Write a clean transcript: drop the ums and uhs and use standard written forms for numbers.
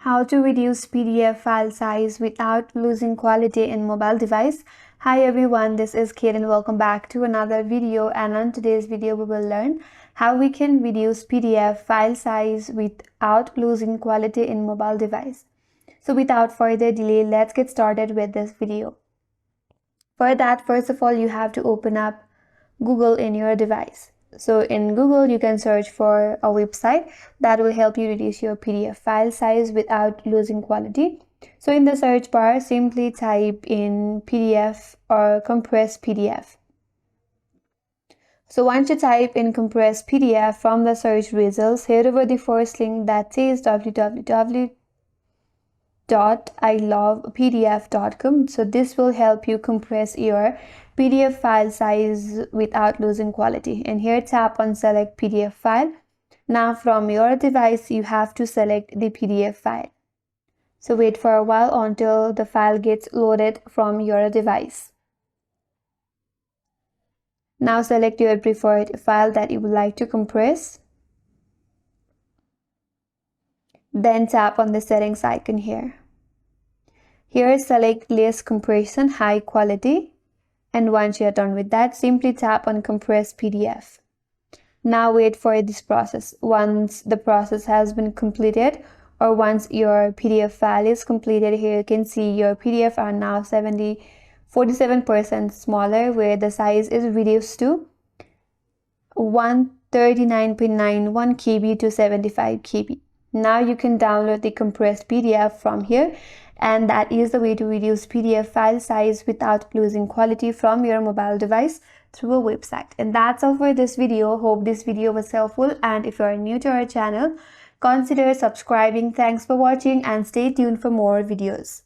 How to reduce PDF file size without losing quality in mobile device. Hi everyone, this is Kate and welcome back to another video, and on today's video we will learn how we can reduce PDF file size without losing quality in mobile device. So without further delay, let's get started with this video. For that, first of all, you have to open up Google in your device. So in Google, you can search for a website that will help you reduce your PDF file size without losing quality. So in the search bar, simply type in PDF or compressed PDF. So once you type in compressed PDF from the search results, head over the first link that says www.iLovePDF.com. So this will help you compress your PDF file size without losing quality. And here tap on select PDF file. Now from your device, you have to select the PDF file. So wait for a while until the file gets loaded from your device. Now select your preferred file that you would like to compress. Then tap on the settings icon here. Here select less compression, high quality. And once you're done with that, simply tap on compress PDF. Now wait for this process. Once the process has been completed, or once your PDF file is completed, here you can see your PDF are now 47% smaller, where the size is reduced to 139.91 KB to 75 KB. Now you can download the compressed PDF from here, and that is the way to reduce PDF file size without losing quality from your mobile device through a website. And that's all for this video. Hope this video was helpful, and if you are new to our channel, consider subscribing. Thanks for watching and stay tuned for more videos.